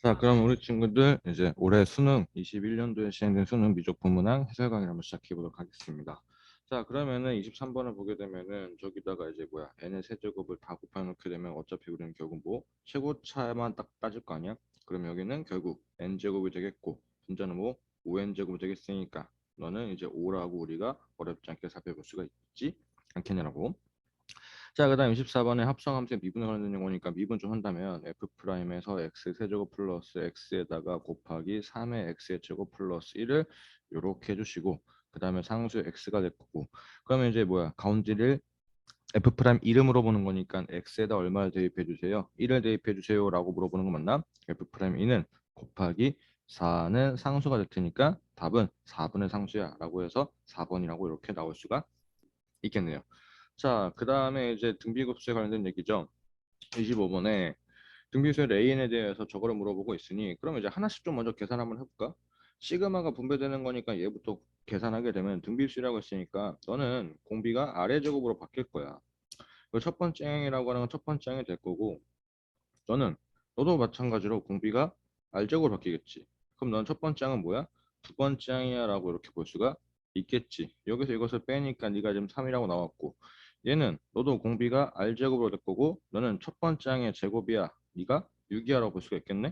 자, 그럼 우리 친구들 이제 올해 수능 21년도에 시행된 수능 미적 분문항 해설 강의를 한번 시작해 보도록 하겠습니다. 자, 그러면은 23번을 보게 되면은 저기다가 이제 뭐야 n의 세제곱을 다 곱해 놓게 되면 어차피 우리는 결국 뭐 최고차만 딱 따질 거 아니야? 그럼 여기는 결국 n제곱이 되겠고 분자는 뭐 5n제곱이 되겠으니까 너는 이제 5라고 우리가 어렵지 않게 살펴볼 수가 있지 않겠냐라고. 자, 그 다음 24번에 합성함수의 미분을 하는 용어니까 미분 좀 한다면 F'에서 x 세제곱 플러스 x에다가 곱하기 3의 x의 제곱 플러스 1을 이렇게 해주시고 그 다음에 상수의 x가 될 거고 그러면 이제 뭐야 가운데를 F' 이름으로 보는 거니까 x에다 얼마를 대입해 주세요? 1을 대입해 주세요 라고 물어보는 거 맞나? F'2는 곱하기 4는 상수가 될 테니까 답은 4분의 상수야 라고 해서 4번이라고 이렇게 나올 수가 있겠네요. 자, 그 다음에 이제 등비급수에 관련된 얘기죠. 25번에 등비수의 레인에 대해서 저거를 물어보고 있으니 그러면 이제 하나씩 좀 먼저 계산 한번 해볼까? 시그마가 분배되는 거니까 얘부터 계산하게 되면 등비수라고 했으니까 너는 공비가 아래 제곱으로 바뀔 거야. 그 첫 번째 항이라고 하는 건 첫 번째 항이 될 거고 너는 너도 마찬가지로 공비가 R제곱으로 바뀌겠지. 그럼 넌 첫 번째 항은 뭐야? 두 번째 항이야 라고 이렇게 볼 수가 있겠지. 여기서 이것을 빼니까 네가 지금 3이라고 나왔고 얘는 너도 공비가 R제곱으로 될 거고 너는 첫 번째 항의 제곱이야. 네가 6이야 라고 볼 수가 있겠네.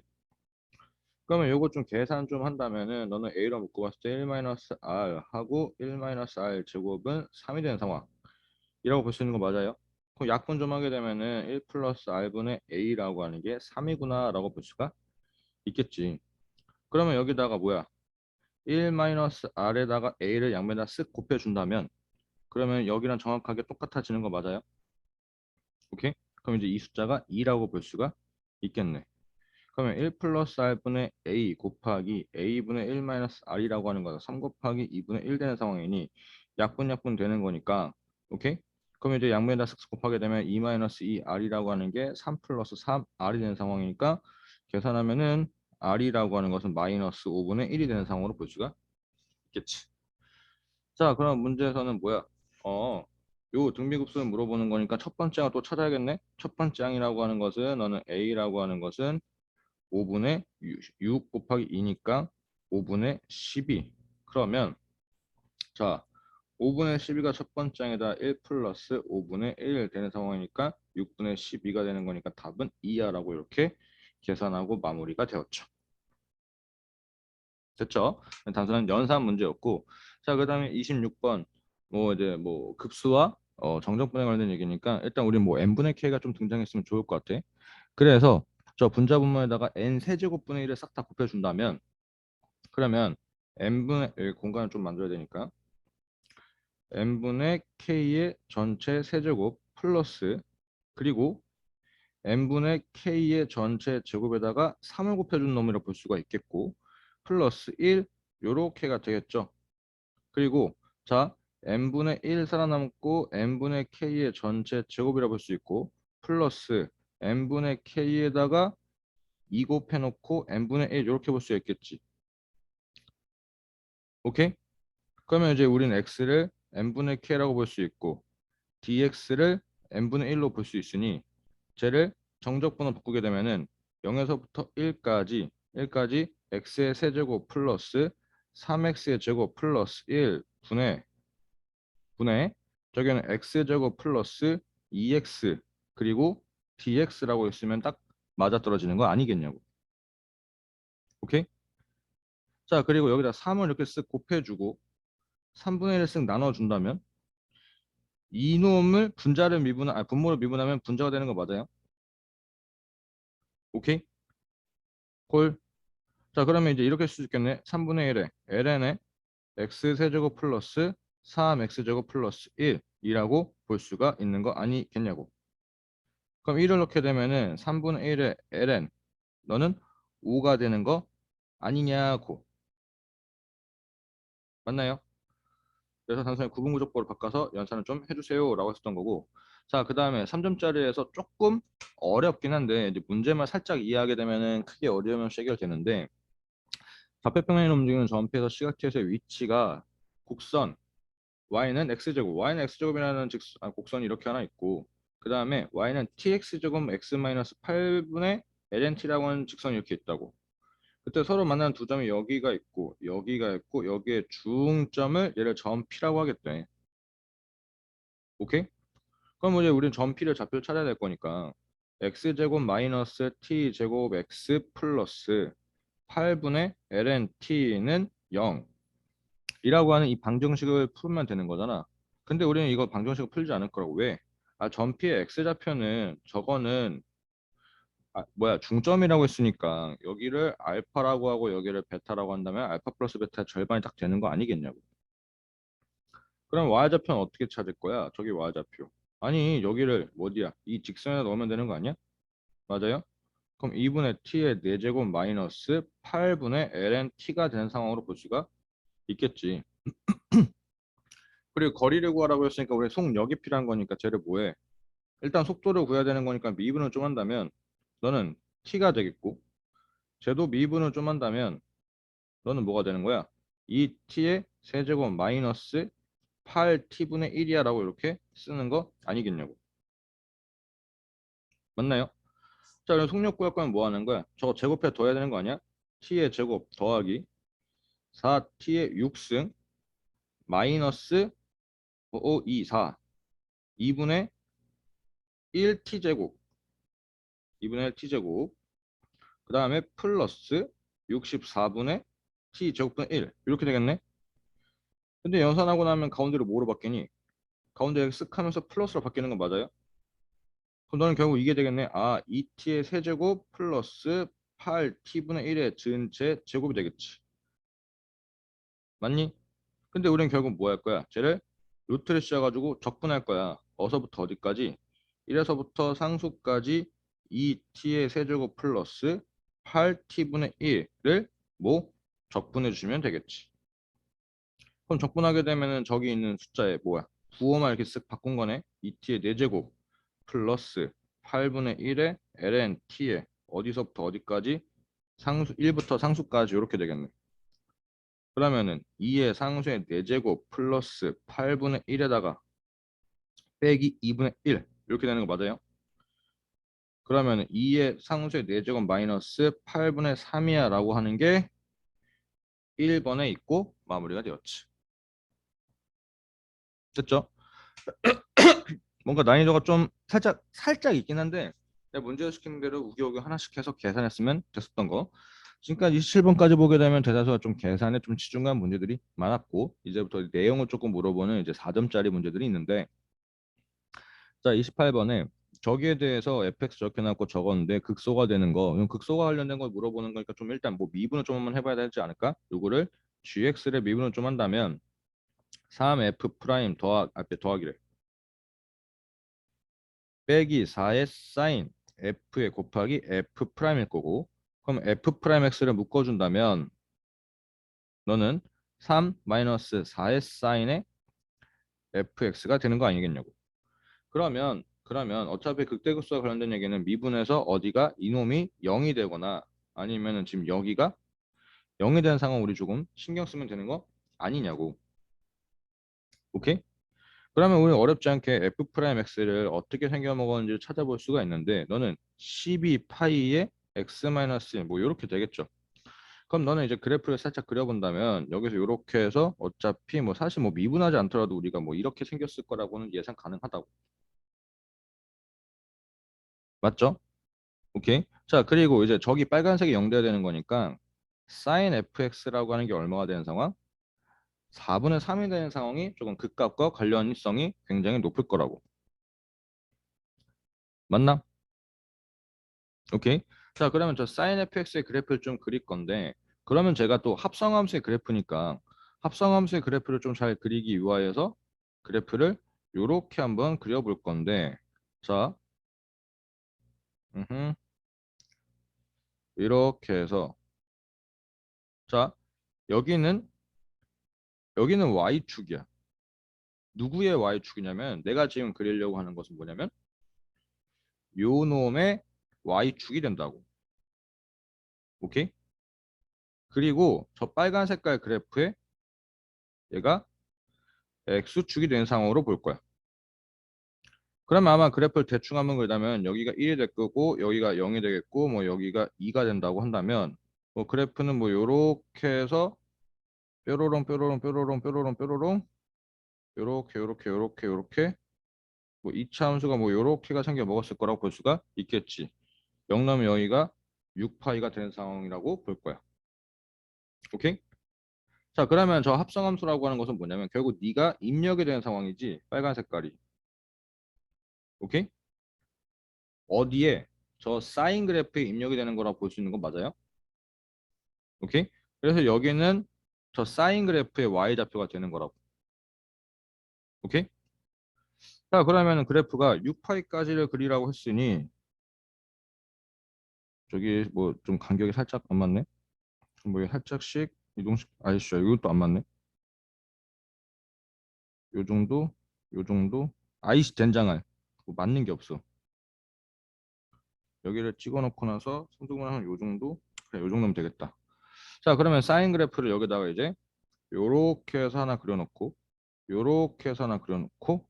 그러면 요거 좀 계산 좀 한다면은 너는 A로 묶고 봤을 때 1-R 하고 1-R 제곱은 3이 되는 상황이라고 볼 수 있는 거 맞아요? 그럼 약분 좀 하게 되면은 1 플러스 R분의 A라고 하는 게 3이구나 라고 볼 수가 있겠지. 그러면 여기다가 뭐야? 1-R에다가 A를 양면에다 쓱 곱해준다면 그러면 여기랑 정확하게 똑같아지는 거 맞아요? 오케이? 그럼 이제 이 숫자가 2라고 볼 수가 있겠네. 그러면 1 플러스 R분의 A 곱하기 A분의 1 마이너스 R이라고 하는 거는 3 곱하기 2분의 1 되는 상황이니 약분 되는 거니까 오케이? 그러면 이제 양면에다 쓱 곱하게 되면 2 마이너스 2R이라고 하는 게 3 플러스 3R이 되는 상황이니까 계산하면은 R이라고 하는 것은 마이너스 5분의 1이 되는 상황으로 볼 수가 있겠지. 자, 그럼 문제에서는 뭐야? 요 등비급수를 물어보는 거니까 첫 번째 항을 또 찾아야겠네? 첫 번째 항이라고 하는 것은 너는 A라고 하는 것은 5분의 6 곱하기 2니까 5분의 12. 그러면 자 5분의 12가 첫 번째 항에다 1 플러스 5분의 1 되는 상황이니까 6분의 12가 되는 거니까 답은 2야 라고 이렇게 계산하고 마무리가 되었죠. 됐죠? 단순한 연산 문제였고 자 그다음에 26번 뭐 이제 뭐 급수와 정적분에 관련된 얘기니까 일단 우리 뭐 n분의 k가 좀 등장했으면 좋을 것 같아. 그래서 저 분자분모에다가 n 세제곱분의 1을 싹 다 곱해준다면 그러면 n분의 여기 공간을 좀 만들어야 되니까 n분의 k의 전체 세제곱 플러스 그리고 n분의 k의 전체 제곱에다가 3을 곱해준 놈이라 볼 수가 있겠고 플러스 1 요렇게가 되겠죠. 그리고 자 n분의 1 살아남고 n분의 k의 전체 제곱이라 볼 수 있고 플러스 n분의 k에다가 2 곱해놓고 n분의 1 이렇게 볼 수 있겠지. 오케이? 그러면 이제 우리는 x를 n분의 k라고 볼 수 있고 dx를 n분의 1로 볼 수 있으니 쟤를 정적분으로 바꾸게 되면은 0에서부터 1까지 x의 세제곱 플러스 3x의 제곱 플러스 1 분의 저기는 x제곱 플러스 2x 그리고 dx라고 있으면 딱 맞아떨어지는 거 아니겠냐고. 오케이? 자 그리고 여기다 3을 이렇게 쓱 곱해주고 3분의 1을 쓱 나눠준다면 이놈을 분모를 미분하면 분자가 되는 거 맞아요? 오케이? 콜. 자, 그러면 이제 이렇게 쓸 수 있겠네. 3분의 1에 ln에 x세제곱 플러스 3x제곱 플러스 1이라고 볼 수가 있는 거 아니겠냐고. 그럼 1을 넣게 되면은 3분의 1에 ln 너는 5가 되는 거 아니냐고. 맞나요? 그래서 단순히 구분구조법으로 바꿔서 연산을 좀 해주세요 라고 했었던 거고 자 그 다음에 3점짜리에서 조금 어렵긴 한데 이제 문제만 살짝 이해하게 되면은 크게 어려움이 없이 해결되는데 좌표평면을 움직이는 점피에서 시각지에서의 위치가 곡선 y는 x제곱 y는 x제곱이라는 곡선이 이렇게 하나 있고 그 다음에 y는 tx제곱 x-8분의 LNT라고 하는 직선이 이렇게 있다고. 그때 서로 만나는 두 점이 여기가 있고 여기가 있고 여기에 중점을 얘를 점 P라고 하겠대. 오케이? 그럼 이제 우리는 점 P를 좌표를 찾아야 될 거니까 x제곱 마이너스 t제곱 x 플러스 8분의 ln t는 0 이라고 하는 이 방정식을 풀면 되는 거잖아. 근데 우리는 이거 방정식을 풀지 않을 거라고. 왜? 점 P의 x좌표는 저거는 중점이라고 했으니까 여기를 알파라고 하고 여기를 베타라고 한다면 알파 플러스 베타 절반이 딱 되는 거 아니겠냐고. 그럼 y좌표는 어떻게 찾을 거야? 저기 y좌표. 아니 여기를 어디야? 이 직선에 넣으면 되는 거 아니야? 맞아요? 그럼 2분의 t의 4제곱 마이너스 8분의 ln t가 되는 상황으로 볼 수가 있겠지. 그리고 거리를 구하라고 했으니까 우리 속력이 필요한 거니까 쟤를 뭐해? 일단 속도를 구해야 되는 거니까 미분을 좀 한다면 너는 t가 되겠고 쟤도 미분을 좀 한다면 너는 뭐가 되는 거야? 2t의 세제곱 마이너스 8t분의 1이야 라고 이렇게 쓰는 거 아니겠냐고. 맞나요? 자, 그럼 속력 구할 거면 뭐 하는 거야? 저거 제곱해 둬야 되는 거 아니야? t의 제곱 더하기 4t의 6승 마이너스 5, 2, 4 2분의 1t제곱 2분의 1t제곱 그 다음에 플러스 64분의 t제곱분의 1 이렇게 되겠네. 근데 연산하고 나면 가운데로 뭐로 바뀌니? 가운데 쓱 하면서 플러스로 바뀌는 건 맞아요? 그럼 너는 결국 이게 되겠네. 2t의 세제곱 플러스 8t분의 1의 전체 제곱이 되겠지. 맞니? 근데 우리는 결국 뭐 할 거야? 쟤를 루트를 씌워가지고 적분할 거야. 어서부터 어디까지? 1에서부터 상수까지 2t의 세제곱 플러스 8t분의 1을 뭐 적분해 주시면 되겠지. 그럼 적분하게 되면은 저기 있는 숫자에 뭐야? 부호만 이렇게 쓱 바꾼 거네. 2t의 4제곱 플러스 8분의 1의 ln t에 어디서부터 어디까지? 상수 1부터 상수까지 이렇게 되겠네. 그러면은 2의 상수의 4제곱 플러스 8분의 1에다가 빼기 2분의 1 이렇게 되는 거 맞아요? 그러면은 2의 상수의 4제곱 마이너스 8분의 3이야 라고 하는 게 1번에 있고 마무리가 되었지. 됐죠? 뭔가 난이도가 좀 살짝 있긴 한데 내가 문제 시키는 대로 우기우기 하나씩 해서 계산했으면 됐었던 거. 지금까지 27번까지 보게 되면 대다수가 좀 계산에 좀 치중한 문제들이 많았고 이제부터 내용을 조금 물어보는 이제 4점짜리 문제들이 있는데 자 28번에 저기에 대해서 fx 저렇게 나왔고 적었는데 극소가 되는 거 이건 극소가 관련된 걸 물어보는 거니까 좀 일단 뭐 미분을 좀 한번 해봐야 되지 않을까? 요거를 gx를 미분을 좀 한다면 3f 프라임 더하기래 빼기 4의 사인 f에 곱하기 f 프라임일 거고 그럼 f 프라임 x를 묶어준다면 너는 3 마이너스 4의 사인의 fx가 되는 거 아니겠냐고. 그러면 어차피 극대극소와 관련된 얘기는 미분에서 어디가 이놈이 0이 되거나 아니면은 지금 여기가 0이 되는 상황 우리 조금 신경 쓰면 되는 거 아니냐고. 오케이? 그러면 우리 어렵지 않게 f 프라임 x를 어떻게 생겨 먹었는지 찾아볼 수가 있는데 너는 12 파이의 x 마이너스 뭐 이렇게 되겠죠. 그럼 너는 이제 그래프를 살짝 그려본다면 여기서 이렇게 해서 어차피 뭐 사실 뭐 미분하지 않더라도 우리가 뭐 이렇게 생겼을 거라고는 예상 가능하다고. 맞죠? 오케이. 자, 그리고 이제 저기 빨간색이 0 돼야 되는 거니까 sin fx라고 하는 게 얼마가 되는 상황? 4분의 3이 되는 상황이 조금 극값과 관련성이 굉장히 높을 거라고. 맞나? 오케이. 자, 그러면 저 sin fx의 그래프를 좀 그릴 건데 그러면 제가 또 합성함수의 그래프니까 합성함수의 그래프를 좀 잘 그리기 위하여서 그래프를 요렇게 한번 그려볼 건데 자, 음흠, 이렇게 해서 자, 여기는 y축이야. 누구의 y축이냐면 내가 지금 그리려고 하는 것은 뭐냐면 요 놈의 y축이 된다고. 오케이? 그리고 저 빨간 색깔 그래프에 얘가 x축이 된 상황으로 볼 거야. 그러면 아마 그래프를 대충 한번 그리자면 여기가 1이 될 거고 여기가 0이 되겠고 뭐 여기가 2가 된다고 한다면 뭐 그래프는 뭐 요렇게 해서 뾰로롱 뾰로롱 뾰로롱 뾰로롱 뾰로롱 요렇게 요렇게 요렇게 요렇게 뭐 2차 함수가 뭐 요렇게가 생겨 먹었을 거라고 볼 수가 있겠지. 0 나면 여기가 6파이가 되는 상황이라고 볼 거야. 오케이? 자, 그러면 저 합성함수라고 하는 것은 뭐냐면 결국 네가 입력이 되는 상황이지. 빨간 색깔이. 오케이? 어디에? 저 사인 그래프에 입력이 되는 거라고 볼 수 있는 건 맞아요? 오케이? 그래서 여기는 저 사인 그래프의 y좌표가 되는 거라고. 오케이? 자, 그러면 그래프가 6파이까지를 그리라고 했으니 저기 뭐 좀 간격이 살짝 안 맞네. 뭐 살짝씩 이동식 아이씨 이것도 안 맞네. 요 정도, 요 정도. 아이씨 젠장할. 뭐 맞는 게 없어. 여기를 찍어놓고 나서 선택을 하면 요 정도. 그래, 요 정도면 되겠다. 자, 그러면 사인 그래프를 여기다가 이제 요렇게 해서 하나 그려놓고 요렇게 해서 하나 그려놓고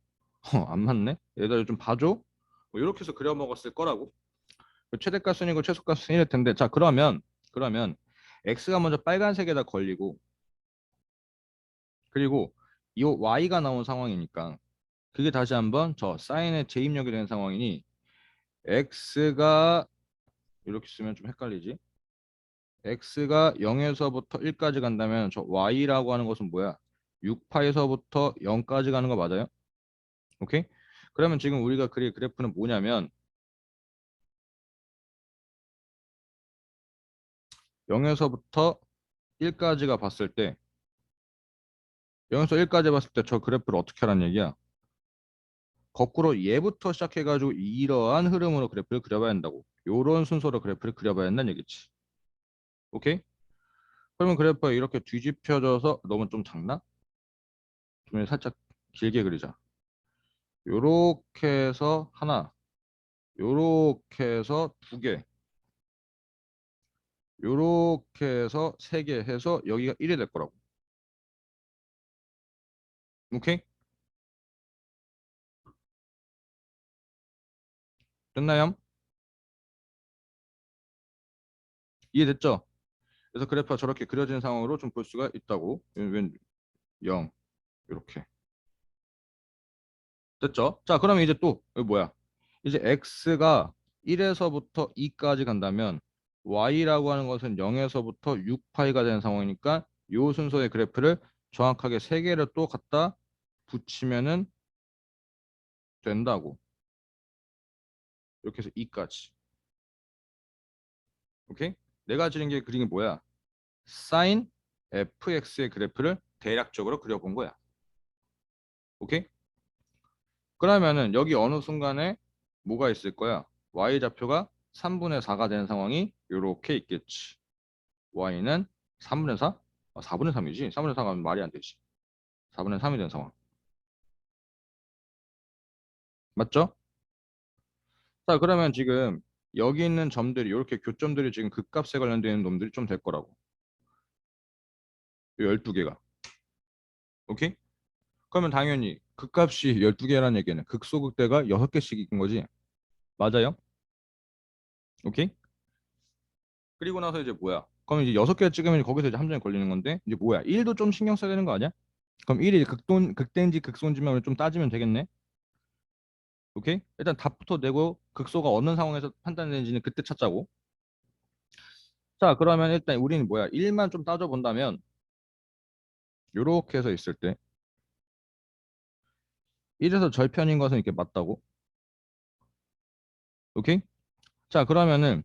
안 맞네? 얘들 좀 봐줘. 뭐 요렇게 해서 그려 먹었을 거라고. 최대가순이고 최소가순 이럴 텐데 자 그러면 x가 먼저 빨간색에다 걸리고 그리고 이 y가 나온 상황이니까 그게 다시 한번 저 사인에 재입력이 되는 상황이니 x가 이렇게 쓰면 좀 헷갈리지. x가 0에서부터 1까지 간다면 저 y라고 하는 것은 뭐야? 6파에서부터 0까지 가는 거 맞아요? 오케이? 그러면 지금 우리가 그릴 그래프는 뭐냐면 0에서부터 1까지가 봤을 때 0에서 1까지 봤을 때 저 그래프를 어떻게 하라는 얘기야? 거꾸로 얘부터 시작해가지고 이러한 흐름으로 그래프를 그려봐야 한다고. 요런 순서로 그래프를 그려봐야 한다는 얘기지. 오케이? 그러면 그래프가 이렇게 뒤집혀져서 너무 좀 작나? 좀 살짝 길게 그리자. 요렇게 해서 하나, 요렇게 해서 두 개, 요렇게 해서 세 개 해서 여기가 1이 될 거라고. 오케이? 됐나요? 이해됐죠? 그래서 그래프가 저렇게 그려진 상황으로 좀 볼 수가 있다고. 웬 0, 이렇게. 됐죠? 자, 그러면 이제 또 이거 뭐야? 이제 x가 1에서부터 2까지 간다면 y라고 하는 것은 0에서부터 6파이가 되는 상황이니까 이 순서의 그래프를 정확하게 세 개를 또 갖다 붙이면은 된다고. 이렇게 해서 2까지. 오케이? 내가 그린 게 뭐야? 사인 fx의 그래프를 대략적으로 그려본 거야. 오케이? 그러면은 여기 어느 순간에 뭐가 있을 거야? y좌표가 3분의 4가 되는 상황이 이렇게 있겠지. y는 3분의 4? 4분의 3이지. 3분의 4가 말이 안 되지. 4분의 3이 되는 상황. 맞죠? 자, 그러면 지금 여기 있는 점들이 이렇게 교점들이 지금 극값에 관련되는 놈들이 좀 될 거라고. 이 12개가. 오케이? 그러면 당연히 극값이 12개라는 얘기는 극소극대가 6개씩인 거지. 맞아요? 오케이? 그리고 나서 이제 뭐야? 그럼 이제 6개 찍으면 거기서 이제 함정이 걸리는 건데 이제 뭐야? 1도 좀 신경 써야 되는 거 아니야? 그럼 1이 극대인지 극소인지만 좀 따지면 되겠네. 오케이? 일단 답부터 내고 극소가 어느 상황에서 판단되는지는 그때 찾자고. 자, 그러면 일단 우리는 뭐야? 1만 좀 따져본다면 요렇게 해서 있을 때 1에서 절편인 것은 이렇게 맞다고. 오케이? 자, 그러면은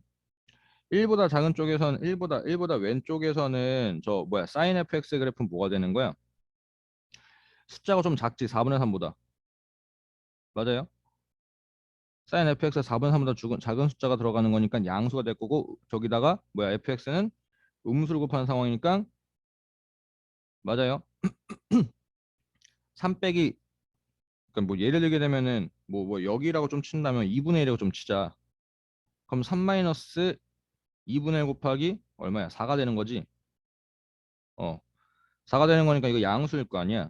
1보다 작은 쪽에서는 1보다 왼쪽에서는 저 뭐야? 사인 fx 그래프는 뭐가 되는 거야? 숫자가 좀 작지 4분의 3보다. 맞아요? 사인 fx가 4분의 3보다 작은 숫자가 들어가는 거니까 양수가 될 거고 저기다가 뭐야? fx는 음수를 곱하는 상황이니까 맞아요. 3 빼기 그러니까 뭐 예를 들게 되면은 뭐 여기라고 좀 친다면 2분의 1이라고 좀 치자. 그럼 3 마이너스 2분의 1 곱하기 얼마야? 4가 되는 거지. 4가 되는 거니까 이거 양수일 거 아니야.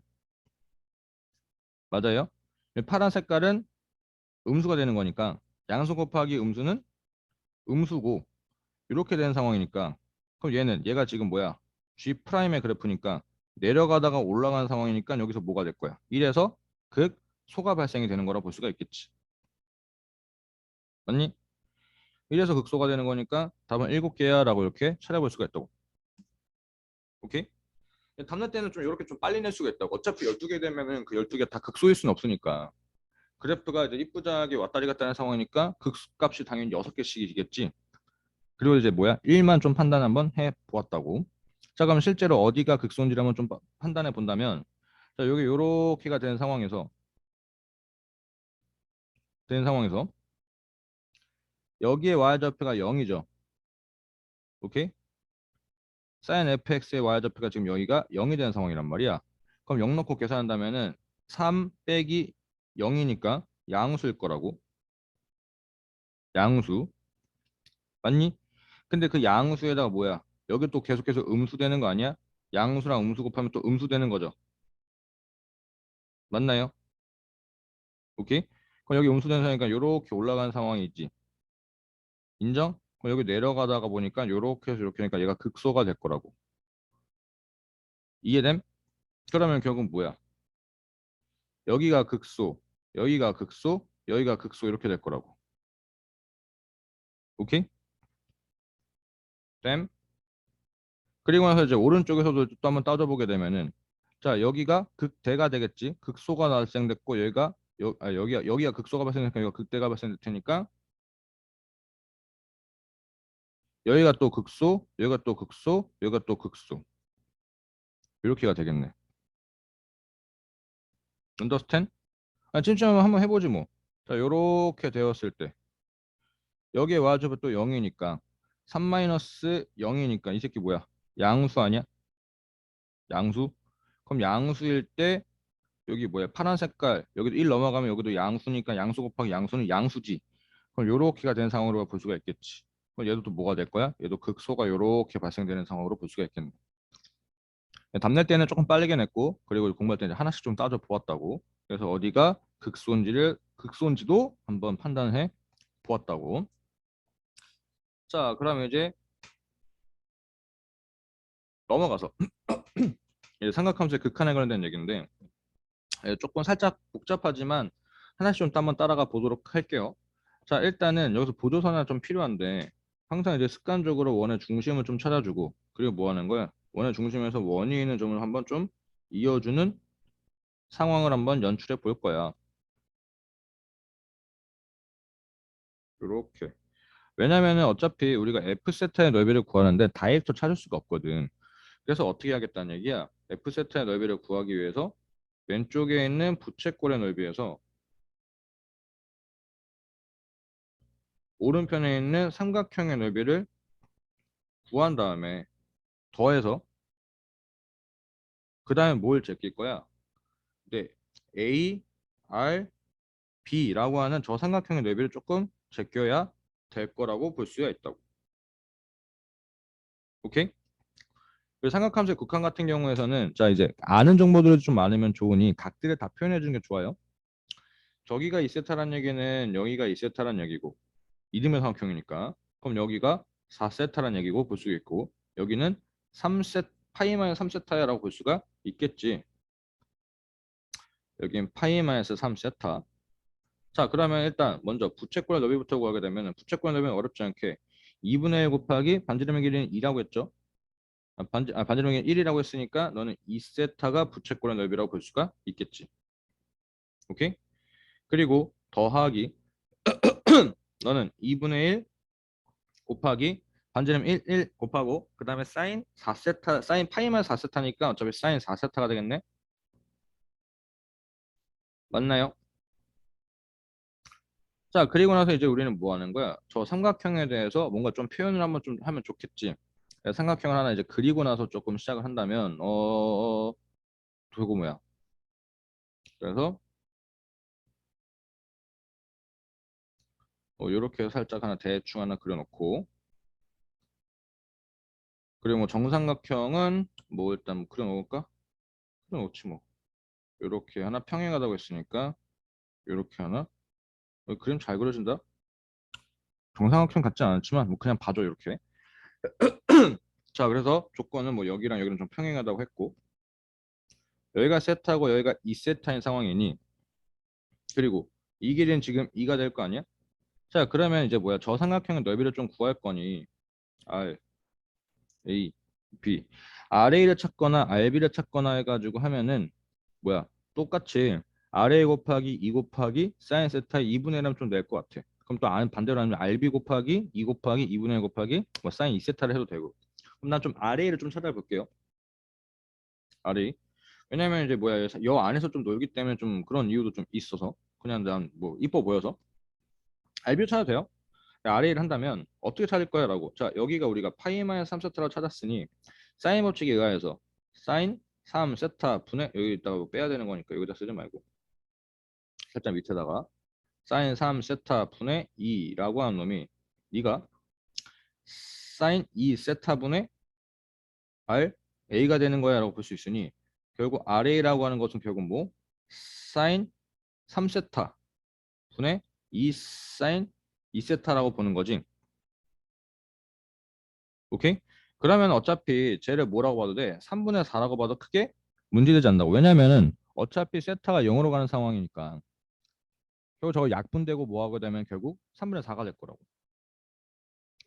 맞아요? 파란 색깔은 음수가 되는 거니까 양수 곱하기 음수는 음수고 이렇게 된 상황이니까 그럼 얘가 지금 뭐야? G 프라임의 그래프니까 내려가다가 올라가는 상황이니까 여기서 뭐가 될 거야? 이래서 극소가 발생이 되는 거라 볼 수가 있겠지. 맞니? 이래서 극소가 되는 거니까 답은 7개야 라고 이렇게 찾아볼 수가 있다고. 오케이? 답낼 때는 좀 이렇게 좀 빨리 낼 수가 있다고. 어차피 12개 되면은 그 12개 다 극소일 수는 없으니까. 그래프가 이제 이쁘장하게 왔다리 갔다 하는 상황이니까 극값이 당연히 6개씩이겠지. 그리고 이제 뭐야? 1만 좀 판단 한번 해 보았다고. 자, 그럼 실제로 어디가 극소인지를 한번 좀 판단해 본다면 자, 여기 요렇게가 된 상황에서 여기에 y좌표가 0이죠. 오케이? sin fx의 y좌표가 지금 여기가 0이 되는 상황이란 말이야. 그럼 0 넣고 계산한다면은 3 빼기 0이니까 양수일 거라고. 양수. 맞니? 근데 그 양수에다가 뭐야? 여기 또 계속해서 음수 되는 거 아니야? 양수랑 음수 곱하면 또 음수 되는 거죠. 맞나요? 오케이? 그럼 여기 음수 되는 상황이니까 이렇게 올라가는 상황이 있지. 인정? 그럼 여기 내려가다가 보니까 이렇게 해서 이렇게 하니까 얘가 극소가 될 거라고. 이해됨? 그러면 결국 뭐야? 여기가 극소, 여기가 극소, 여기가 극소 이렇게 될 거라고. 오케이? 됨? 그리고 나서 이제 오른쪽에서도 또 한번 따져보게 되면은 자 여기가 극대가 되겠지. 극소가 발생됐고 여기가 극소가 발생됐으니까 여기가 극대가 발생될 테니까 여기가 또 극소, 여기가 또 극소, 여기가 또 극소 이렇게가 되겠네. 언더스탠? 진짜 한번 해보지 뭐. 자 요렇게 되었을 때 여기에 와주면 또 0이니까 3-0이니까 이 새끼 뭐야? 양수 아니야? 양수? 그럼 양수일 때 여기 뭐야? 파란 색깔 여기도 1 넘어가면 여기도 양수니까 양수 곱하기 양수는 양수지. 그럼 요렇게가 된 상황으로 볼 수가 있겠지. 그럼 얘도 또 뭐가 될 거야? 얘도 극소가 요렇게 발생되는 상황으로 볼 수가 있겠네. 답낼 때는 조금 빠르게 냈고 그리고 공부할 때는 하나씩 좀 따져 보았다고. 그래서 어디가 극소인지도 한번 판단해 보았다고. 자, 그러면 이제 넘어가서 이제 삼각함수의 극한에 관련된 얘기인데 조금 살짝 복잡하지만 하나씩 좀 한번 따라가 보도록 할게요. 자, 일단은 여기서 보조선이 좀 필요한데 항상 이제 습관적으로 원의 중심을 좀 찾아주고 그리고 뭐 하는 거야? 원의 중심에서 원이 있는 점을 한번 좀 이어주는 상황을 한번 연출해 볼 거야. 이렇게. 왜냐면은 어차피 우리가 F세타의 넓이를 구하는데 다이렉트 찾을 수가 없거든. 그래서 어떻게 하겠다는 얘기야? F세타의 넓이를 구하기 위해서 왼쪽에 있는 부채꼴의 넓이에서 오른편에 있는 삼각형의 넓이를 구한 다음에 더해서 그 다음에 뭘 제낄 거야? 네, A, R, B라고 하는 저 삼각형의 넓이를 조금 제껴야 될 거라고 볼 수가 있다고. 오케이? 그리고 삼각함수의 극한 같은 경우에서는 자 이제 아는 정보들이 좀 많으면 좋으니 각들을 다 표현해 주는 게 좋아요. 저기가 2세타란 얘기는 여기가 2세타란 얘기고 이등변 삼각형이니까 그럼 여기가 4세타란 얘기고 볼 수 있고 여기는 3세 파이 마이너스 3세타야라고 볼 수가 있겠지. 여긴 파이 마이너스 3세타. 자 그러면 일단 먼저 부채꼴의 넓이부터 구하게 되면 부채꼴의 넓이는 어렵지 않게 2분의 1 곱하기 반지름의 길이는 2라고 했죠. 반지름의 길이는 1이라고 했으니까 너는 2세타가 부채꼴의 넓이라고 볼 수가 있겠지. 오케이? 그리고 더하기 너는 2분의 1 곱하기 반지름 1 곱하고 그 다음에 사인 4세타 사인 파이만 4세타니까 어차피 사인 4세타가 되겠네. 맞나요? 자 그리고 나서 이제 우리는 뭐 하는 거야? 저 삼각형에 대해서 뭔가 좀 표현을 한번 좀 하면 좋겠지. 삼각형을 하나 이제 그리고 나서 조금 시작을 한다면 그거 뭐야? 그래서 요렇게 살짝 하나 대충 하나 그려놓고 그리고 뭐 정삼각형은 뭐 일단 뭐 그려놓을까? 그려놓지 뭐 요렇게 하나 평행하다고 했으니까 요렇게 하나 그림 잘 그려진다. 정삼각형 같지 않지만 뭐 그냥 봐줘 이렇게. 자, 그래서 조건은 뭐 여기랑 여기는 좀 평행하다고 했고, 여기가 세타고 여기가 2세타인 상황이니, 그리고 이 길이는 지금 2가 될 거 아니야? 자, 그러면 이제 뭐야? 저 삼각형의 넓이를 좀 구할 거니, R, A, B. RA를 찾거나 RB를 찾거나 해가지고 하면은 뭐야? 똑같이 RA 곱하기 2 곱하기 사인 세타의 2분의 1 하면 좀 낼 것 같아. 그럼 또 반대로 하면 RB 곱하기 2 곱하기 2분의 1 곱하기 뭐 사인 2세타를 해도 되고. 그럼 난 좀 RA를 좀 찾아볼게요. RA. 왜냐면 이제 뭐야? 여 안에서 좀 놀기 때문에 좀 그런 이유도 좀 있어서 그냥 난 뭐 이뻐 보여서 RB 찾아도 돼요. RA를 한다면 어떻게 찾을 거야? 라고. 자, 여기가 우리가 파이 마이너스 3세타라고 찾았으니 사인 법칙에 의하여서 사인 3세타 분의 여기다가 뭐 빼야 되는 거니까 여기다 쓰지 말고 살짝 밑에다가 사인 3세타 분의 2라고 하는 놈이 네가 사인 2세타분의 R A가 되는 거야 라고 볼 수 있으니 결국 RA라고 하는 것은 결국 뭐 사인 3세타 분의 2 사인 2세타라고 보는 거지. 오케이? 그러면 어차피 쟤를 뭐라고 봐도 돼? 3분의 4라고 봐도 크게 문제되지 않는다고. 왜냐면은 어차피 세타가 0으로 가는 상황이니까 결국 저거 약분되고 뭐하고 되면 결국 3분의 4가 될 거라고.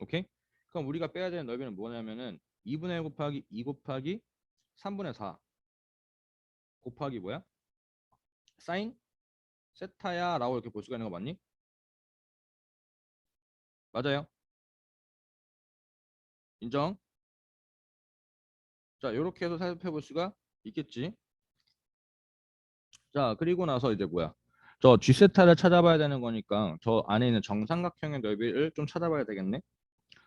오케이? 그럼 우리가 빼야 되는 넓이는 뭐냐면은 2분의 1 곱하기 2 곱하기 3분의 4 곱하기 뭐야? 사인 세타야 라고 이렇게 볼 수가 있는 거 맞니? 맞아요. 인정? 자, 이렇게 해서 살펴볼 수가 있겠지. 자, 그리고 나서 이제 뭐야? 저 G세타를 찾아봐야 되는 거니까 저 안에 있는 정삼각형의 넓이를 좀 찾아봐야 되겠네.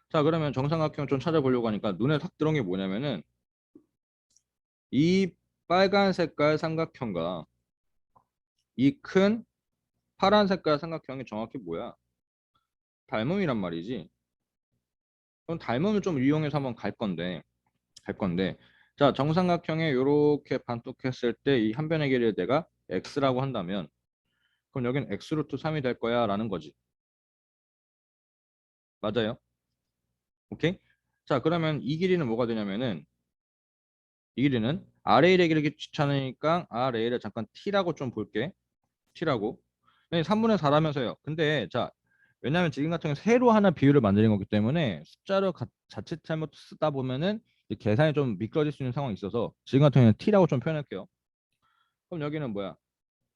자, 그러면 정삼각형 좀 찾아보려고 하니까 눈에 탁 들어온 게 뭐냐면은 이 빨간 색깔 삼각형과 이 큰 파란 색깔 삼각형이 정확히 뭐야? 닮음이란 말이지. 그럼 닮음을 좀 이용해서 한번 갈 건데. 자, 정삼각형에 이렇게 반뚝했을 때 이 한 변의 길이를 내가 x라고 한다면 그럼 여기는 x 루트 3이 될 거야 라는 거지. 맞아요? 오케이? 자, 그러면 이 길이는 뭐가 되냐면은 이 길이는 RA를 기르기 귀찮으니까 RA를 잠깐 T라고 좀 볼게. T라고. 3분의 4라면서요. 근데 자, 왜냐면 지금 같은 경우 새로 하나 비율을 만드는 거기 때문에 숫자로 자칫 잘못 쓰다 보면은 계산이 좀 미끄러질 수 있는 상황이 있어서 지금 같은 경우는 T라고 좀 표현할게요. 그럼 여기는 뭐야?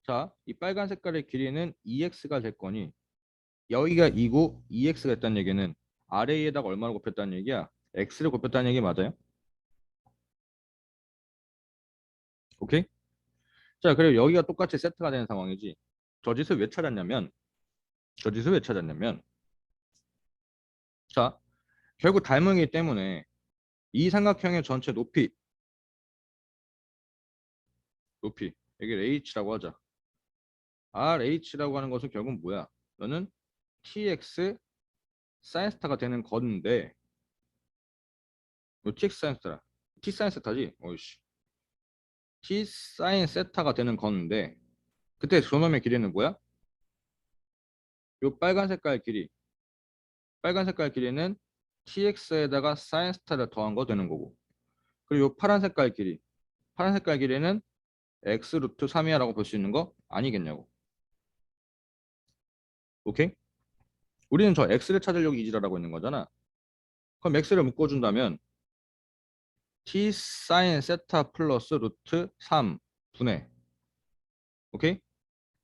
자, 이 빨간 색깔의 길이는 2x가 될 거니 여기가 2고 2x가 됐다는 얘기는 RA에다가 얼마를 곱했다는 얘기야? x를 곱했다는 얘기 맞아요? 오케이? 자, 그리고 여기가 똑같이 세트가 되는 상황이지. 저 짓을 왜 찾았냐면, 저 짓을 왜 찾았냐면, 자, 결국 닮은이기 때문에 이 삼각형의 전체 높이, 여기 h라고 하자. rh라고 하는 것은 결국 뭐야? 너는 tx 사인 스타가 되는 건데, 뭐 tx 사인 스타라, t 사인 세타지? 어이씨, t 사인 세타가 되는 건데, 그때 저놈의 길이는 뭐야? 요 빨간 색깔 길이는 tx에다가 사인 스타를 더한 거 되는 거고, 그리고 요 파란 색깔 길이는 x 루트 3이야라고 볼 수 있는 거 아니겠냐고. 오케이? 우리는 저 x를 찾으려고 이지라라고 있는 거잖아. 그럼 x를 묶어준다면 t 사인 세타 플러스 루트 3 분의 오케이?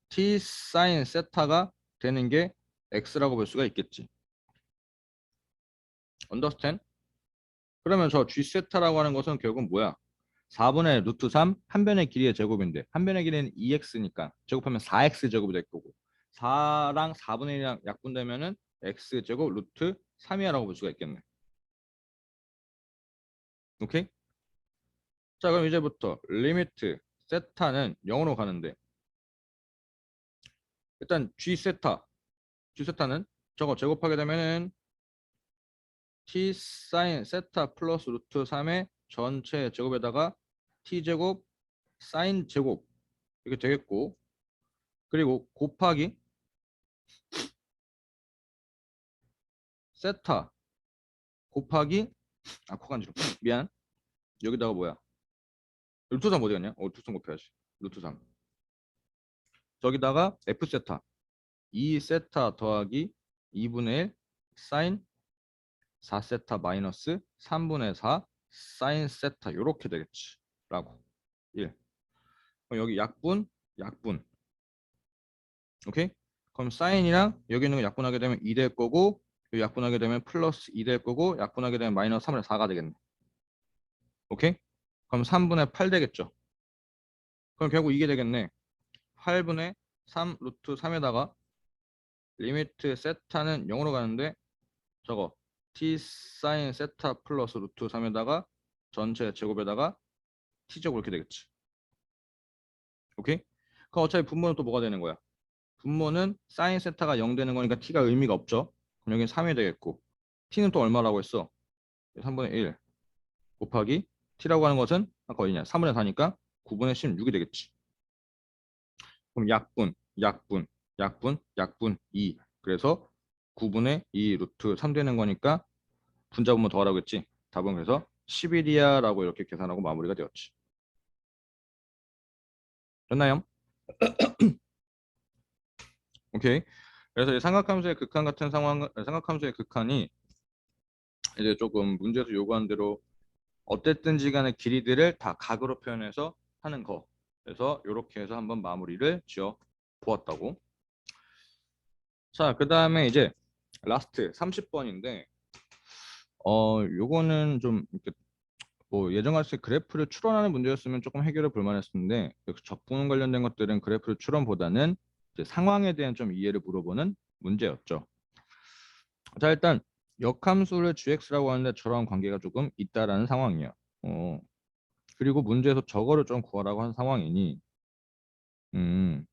t 사인 세타가 되는 게 x라고 볼 수가 있겠지. understand? 그러면 저 g 세타라고 하는 것은 결국 뭐야? 4분의 루트 3 한 변의 길이의 제곱인데 한 변의 길이는 2x니까 제곱하면 4x 제곱이 될 거고 4랑 4분의 1이랑 약분되면은 x 제곱 루트 3이야라고 볼 수가 있겠네. 오케이? 자, 그럼 이제부터 리미트 세타는 0으로 가는데 일단 G세타는 저거 제곱하게 되면은 T 사인 세타 플러스 루트 3의 전체 제곱에다가 T 제곱 사인 제곱 이렇게 되겠고 그리고 곱하기 세타 곱하기 코간지로 미안 여기다가 뭐야 루트 3 어디 갔냐? 루트 3 곱해야지 루트 3 저기다가 F 세타 2 세타 더하기 2분의 1 사인 4 세타 마이너스 3분의 4 사인 세타 요렇게 되겠지 라고 1 그럼 여기 약분 오케이 그럼 사인이랑 여기 있는 거 약분하게 되면 2 될 거고 여기 약분하게 되면 플러스 2 될 거고 약분하게 되면 마이너스 3분의 4가 되겠네 오케이 그럼 3분의 8 되겠죠 그럼 결국 이게 되겠네 8분의 3 루트 3에다가 리미트 세타는 0으로 가는데 저거 t 사인 세타 플러스 루트 3에다가 전체 제곱에다가 t제곱 이렇게 되겠지 오케이 그럼 어차피 분모는 또 뭐가 되는 거야 분모는 사인 세타가 0 되는 거니까 t가 의미가 없죠 그럼 여기는 3이 되겠고 t는 또 얼마라고 했어 3분의 1 곱하기 t라고 하는 것은 아까 어디냐 3분의 4니까 9분의 16이 되겠지 그럼 약분 2 그래서 9분의 2 루트 3 되는 거니까 분자분모 더하라고 했지 답은 그래서 11이야 라고 이렇게 계산하고 마무리가 되었지 됐나요? 오케이 그래서 이 삼각함수의 극한 같은 상황 삼각함수의 극한이 이제 조금 문제에서 요구한 대로 어땠든지 간의 길이들을 다 각으로 표현해서 하는 거 그래서 이렇게 해서 한번 마무리를 지어 보았다고 자 그 다음에 이제 라스트 30번인데 요거는 좀 이렇게 뭐 예정같이 그래프를 추론하는 문제였으면 조금 해결해 볼 만했었는데 적분 관련된 것들은 그래프를 추론보다는 이제 상황에 대한 좀 이해를 물어보는 문제였죠. 자 일단 역함수를 gx라고 하는데 저런 관계가 조금 있다라는 상황이에요. 그리고 문제에서 저거를 좀 구하라고 한 상황이니 음,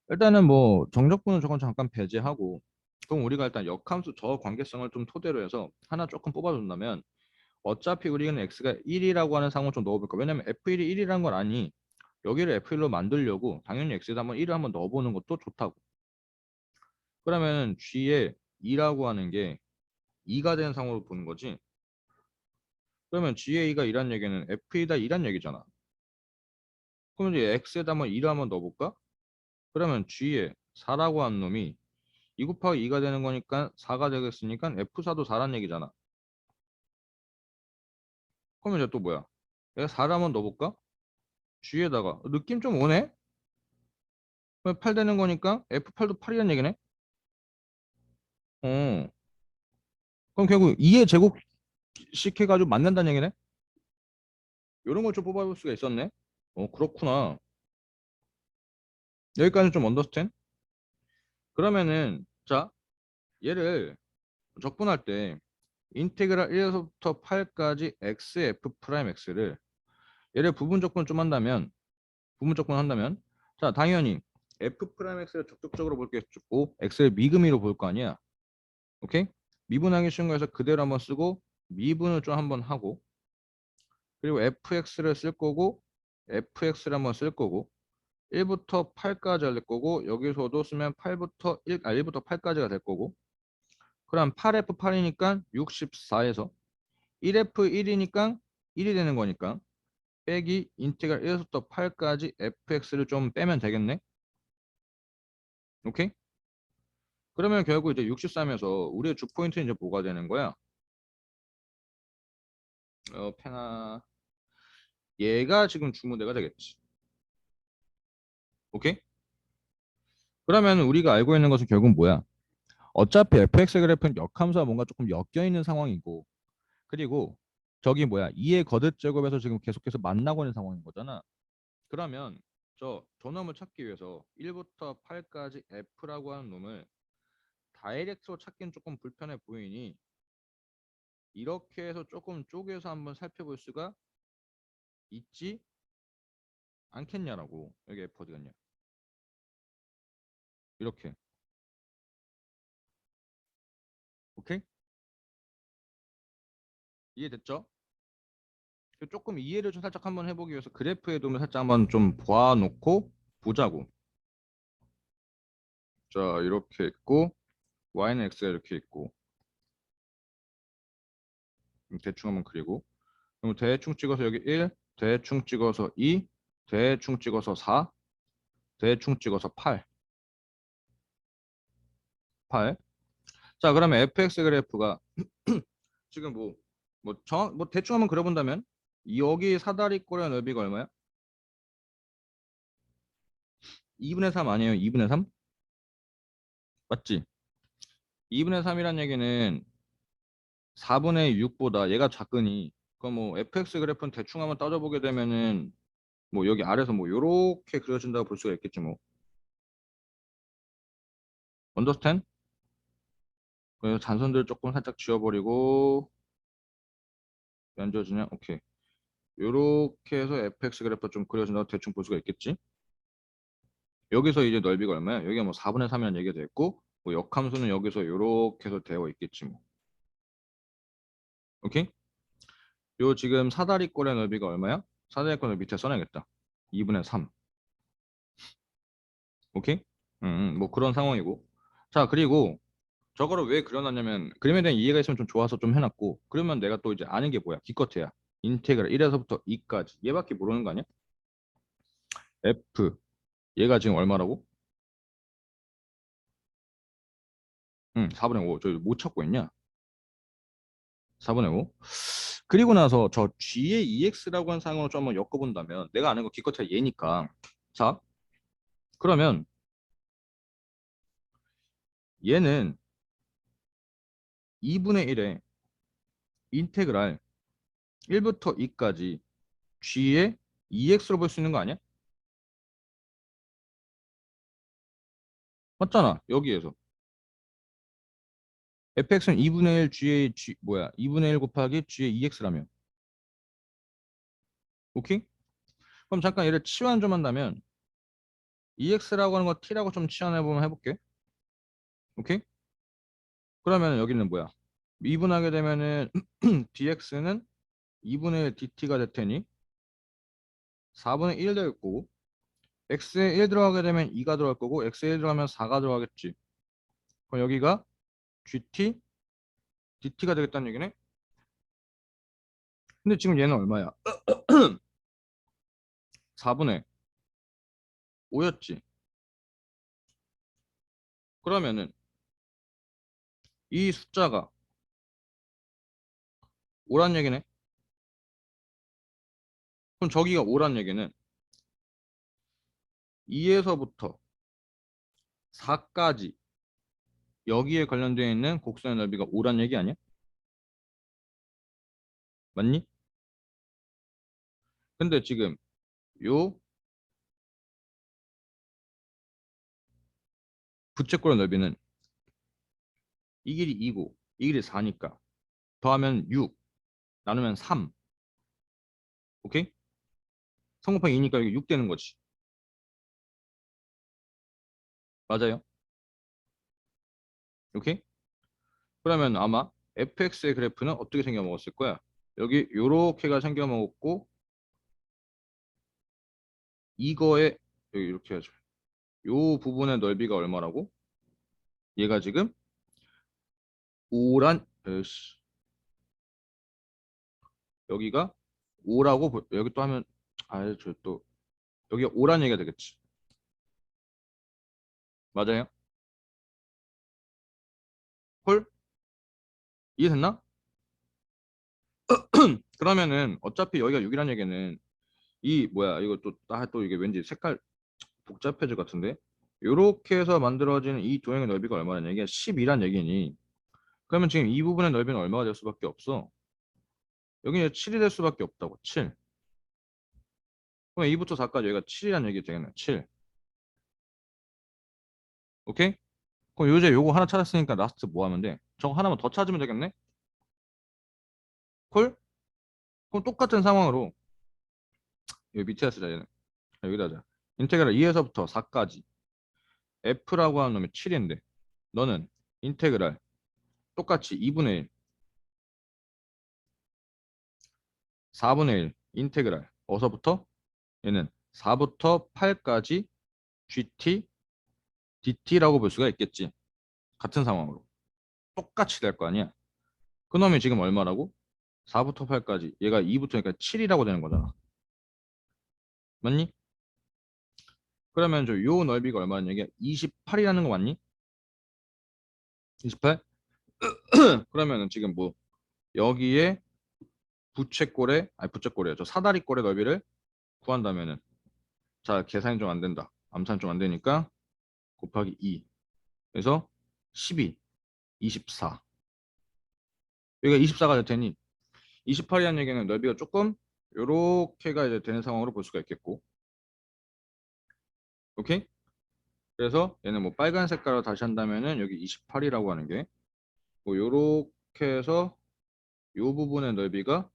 일단은 뭐 정적분은 저건 잠깐 배제하고 그럼 우리가 일단 역함수 저 관계성을 좀 토대로 해서 하나 조금 뽑아준다면 어차피 우리는 x가 1이라고 하는 상황을 좀 넣어볼까 왜냐면 f1이 1이라는 걸 아니 여기를 f1로 만들려고 당연히 x에다 한번 1을 한번 넣어보는 것도 좋다고 그러면 g에 2라고 하는 게 2가 된 상황으로 보는 거지 그러면 g의 2가 2란 얘기는 f이다 2란 얘기잖아 그럼 이제 x에다 한번 2를 한번 넣어볼까 그러면 g에 4라고 한 놈이 2 곱하기 2가 되는 거니까 4가 되겠으니까 f4도 4란 얘기잖아 그러면 이제 또 뭐야 내가 4를 한번 넣어볼까 g에다가 느낌 좀 오네 8 되는 거니까 F8도 8이라는 얘기네. 어. 그럼 결국 2의 제곱씩 해가지고 만난다는 얘기네. 이런 걸 좀 뽑아볼 수가 있었네. 그렇구나. 여기까지 좀 언더스탠? 그러면은 자 얘를 적분할 때 인테그랄 1에서부터 8까지 xf 프라임 x를 얘를 부분 적분 좀 한다면 부분 적분 한다면 자 당연히 f 프라임 x를 적극적으로 볼 게 있고 x를 미금위로 볼 거 아니야. 오케이? 미분하기 쉬운 거에서 그대로 한번 쓰고 미분을 좀 한번 하고 그리고 fx를 쓸 거고 fx를 한번 쓸 거고 1부터 8까지 할 거고 여기서도 쓰면 8부터 1부터 8까지가 될 거고 그럼 8f8이니까 64에서 1f1이니까 1이 되는 거니까 빼기 인테그랄 1에서부터 8까지 fx를 좀 빼면 되겠네. 오케이? 그러면 결국 이제 63에서 우리의 주 포인트는 이제 뭐가 되는 거야? 페나 얘가 지금 주문대가 되겠지. 오케이? 그러면 우리가 알고 있는 것은 결국 뭐야? 어차피 fx 그래프는 역함수와 뭔가 조금 엮여 있는 상황이고 그리고 저기 뭐야 2의 거듭 제곱에서 지금 계속해서 만나고 있는 상황인 거잖아. 그러면 저 놈을 찾기 위해서 1부터 8까지 f라고 하는 놈을 다이렉트로 찾기는 조금 불편해 보이니 이렇게 해서 조금 쪼개서 한번 살펴볼 수가 있지 않겠냐라고. 여기 f 어디 갔냐 이렇게. 오케이? 이해됐죠? 조금 이해를 좀 살짝 한번 해보기 위해서 그래프의 도움을 살짝 한번 좀 봐놓고 보자고. 자 이렇게 있고 y는 x가 이렇게 있고 대충 한번 그리고. 그럼 대충 찍어서 여기 1, 대충 찍어서 2, 대충 찍어서 4, 대충 찍어서 8. 8. 자, 그러면 fx 그래프가 지금 뭐 대충 한번 그려본다면 여기 사다리꼴의 넓이가 얼마야? 2분의 3 아니에요? 2분의 3? 맞지? 2분의 3이란 얘기는 4분의 6보다 얘가 작으니 그럼 뭐 fx 그래프는 대충 한번 따져보게 되면은 뭐 여기 아래서 뭐 요렇게 그려진다고 볼 수가 있겠지 뭐. 언더스탠? 그래서 잔선들 조금 살짝 지워버리고 안 지워지냐? 오케이. 요렇게 해서 fx 그래프 좀 그려진다고 대충 볼 수가 있겠지? 여기서 이제 넓이가 얼마야? 여기가 뭐 4분의 3이라는 얘기가 됐고 뭐 역함수는 여기서 요렇게 해서 되어 있겠지 뭐. 오케이? 요 지금 사다리꼴의 넓이가 얼마야? 사다리꼴 넓이 밑에 써놔야겠다. 2분의 3. 오케이? 뭐 그런 상황이고. 자, 그리고 저거를 왜 그려놨냐면 그림에 대한 이해가 있으면 좀 좋아서 좀 해놨고 그러면 내가 또 이제 아는 게 뭐야? 기껏해야 인테그랄 1에서부터 2까지 얘밖에 모르는 거 아니야? F 얘가 지금 얼마라고? 4분의 5. 저 못 찾고 있냐? 4분의 5. 그리고 나서 저 G의 EX라고 하는 상황으로 좀 한번 엮어본다면 내가 아는 거 기껏해야 얘니까 자 그러면 얘는 2분의 1에 인테그랄 1부터 2까지 G의 EX로 볼 수 있는 거 아니야? 맞잖아 여기에서 fx는 2분의 1 G의 G 뭐야 2분의 1 곱하기 G의 EX라며 오케이? 그럼 잠깐 얘를 치환 좀 한다면 EX라고 하는 거 T라고 좀 치환해보면 해볼게 오케이? 그러면 여기는 뭐야 2분하게 되면은 dx는 2분의 1 dt가 될 테니 4분의 1 될 거고 x에 1 들어가게 되면 2가 들어갈 거고 x에 1 들어가면 4가 들어가겠지 그럼 여기가 gt dt가 되겠다는 얘기네 근데 지금 얘는 얼마야 4분의 5였지 그러면은 이 숫자가 5란 얘기네 그럼 저기가 5란 얘기는 2에서부터 4까지 여기에 관련되어 있는 곡선의 넓이가 5란 얘기 아니야? 맞니? 근데 지금 요 부채꼴의 넓이는 이 길이 2고 이 길이 4니까 더하면 6 나누면 3 오케이? 3 곱하기 2니까 이게 6 되는 거지 맞아요? 오케이? 그러면 아마 fx의 그래프는 어떻게 생겨 먹었을 거야? 여기 요렇게가 생겨 먹었고 이거에 여기 이렇게 해야죠 요 부분의 넓이가 얼마라고? 얘가 지금 5란 여기가 5라고 여기 또 하면 저 또 여기가 5란 얘기가 되겠지 맞아요? 헐? 이해됐나? 그러면은 어차피 여기가 6이란 얘기는 이 뭐야 이거 또 이게 왠지 색깔 복잡해질 것 같은데 요렇게 해서 만들어지는 이 도형의 넓이가 얼마냐 이게 12란 얘기니 그러면 지금 이 부분의 넓이는 얼마가 될 수밖에 없어 여기는 7이 될 수밖에 없다고 7 그럼 2부터 4까지 여기가 7이란 얘기 되겠네 7 오케이? 그럼 요새 요거 하나 찾았으니까 라스트 뭐 하면 돼? 저거 하나만 더 찾으면 되겠네? 콜? 그럼 똑같은 상황으로 여기 밑에다 쓰자 얘는 여기다 하자 인테그랄 2에서부터 4까지 f라고 하는 놈이 7인데 너는 인테그랄 똑같이 2분의 1 4분의 1 인테그랄 어서부터 얘는 4부터 8까지 gt dt라고 볼 수가 있겠지 같은 상황으로 똑같이 될 거 아니야 그놈이 지금 얼마라고? 4부터 8까지 얘가 2부터니까 7이라고 되는 거잖아. 맞니? 그러면 저 요 넓이가 얼마냐? 이게 28이라는 거 맞니? 28? 그러면은 지금 뭐 여기에 부채꼴의 아니 부채꼴이야. 저 사다리꼴의 넓이를 구한다면은 자 계산이 좀 안 된다. 암산이 좀 안 되니까 곱하기 2. 그래서 12, 24. 여기가 24가 될 테니 28이라는 얘기는 넓이가 조금 요렇게가 이제 되는 상황으로 볼 수가 있겠고. 오케이? 그래서 얘는 뭐 빨간 색깔로 다시 한다면은 여기 28이라고 하는 게 뭐 요렇게 해서 요 부분의 넓이가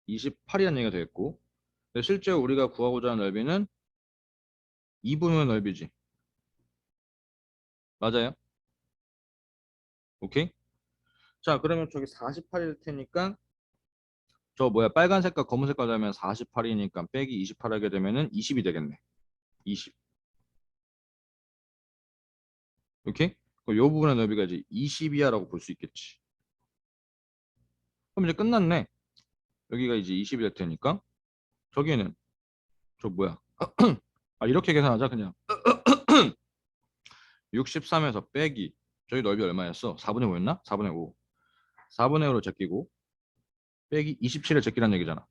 28이라는 얘기가 되겠고. 근데 실제 우리가 구하고자 하는 넓이는 이 부분의 넓이지. 맞아요? 오케이? 자, 그러면 저기 48일 테니까 저 뭐야 빨간 색깔 검은 색깔 하면 48이니까 빼기 28 하게 되면은 20이 되겠네. 20. 오케이? 그럼 요 부분의 넓이가 이제 20이야라고 볼 수 있겠지. 그럼 이제 끝났네. 여기가 이제 20이 될 테니까 저기는 저 뭐야? 아 이렇게 계산하자 그냥. 63에서 빼기 저기 넓이 얼마였어? 4분의 5였나? 4분의 5. 4분의 5로 제끼고 빼기 27을 제끼라는 얘기잖아.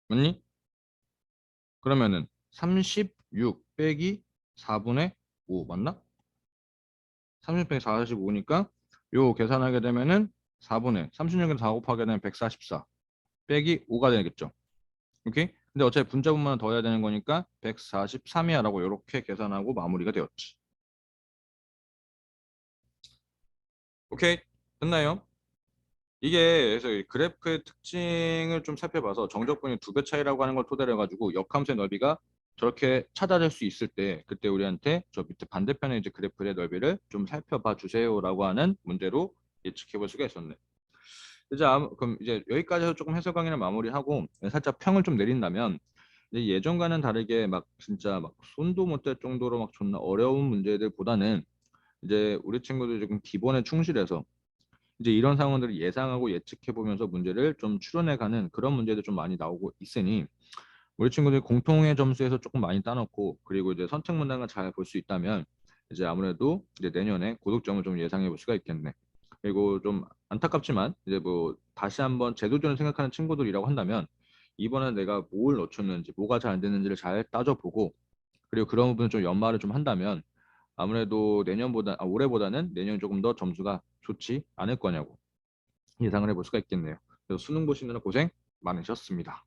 맞니? 그러면은 36 빼기 4분의 5 맞나? 30 빼기 45니까 요 계산하게 되면은 4분의 36에서 4 곱하게 되면 144 빼기 5가 되겠죠. 오케이? 근데 어차피 분자분모는 더 해야 되는 거니까 143이야 라고 이렇게 계산하고 마무리가 되었지. 오케이? 됐나요? 이게 그래서 이 그래프의 특징을 좀 살펴봐서 정적분이 2배 차이라고 하는 걸 토대로 해가지고 역함수의 넓이가 저렇게 찾아낼 수 있을 때 그때 우리한테 저 밑에 반대편의 이제 그래프의 넓이를 좀 살펴봐 주세요라고 하는 문제로 예측해 볼 수가 있었네. 이제 그럼 이제 여기까지 해서 조금 해설 강의를 마무리하고 살짝 평을 좀 내린다면 이제 예전과는 다르게 막 진짜 막 손도 못 댈 정도로 막 존나 어려운 문제들보다는 이제 우리 친구들 조금 기본에 충실해서 이제 이런 상황들을 예상하고 예측해 보면서 문제를 좀 추론해가는 그런 문제들 좀 많이 나오고 있으니 우리 친구들이 공통의 점수에서 조금 많이 따놓고 그리고 이제 선택 문항을 잘 볼 수 있다면 이제 아무래도 이제 내년에 고득점을 좀 예상해 볼 수가 있겠네. 그리고 좀 안타깝지만 이제 뭐 다시 한번 재도전을 생각하는 친구들이라고 한다면 이번에 내가 뭘 놓쳤는지 뭐가 잘 안 됐는지를 잘 따져보고 그리고 그런 부분을 좀 연마를 좀 한다면 아무래도 내년보다 올해보다는 내년 조금 더 점수가 좋지 않을 거냐고 예상을 해볼 수가 있겠네요. 그래서 수능 보시느라 고생 많으셨습니다.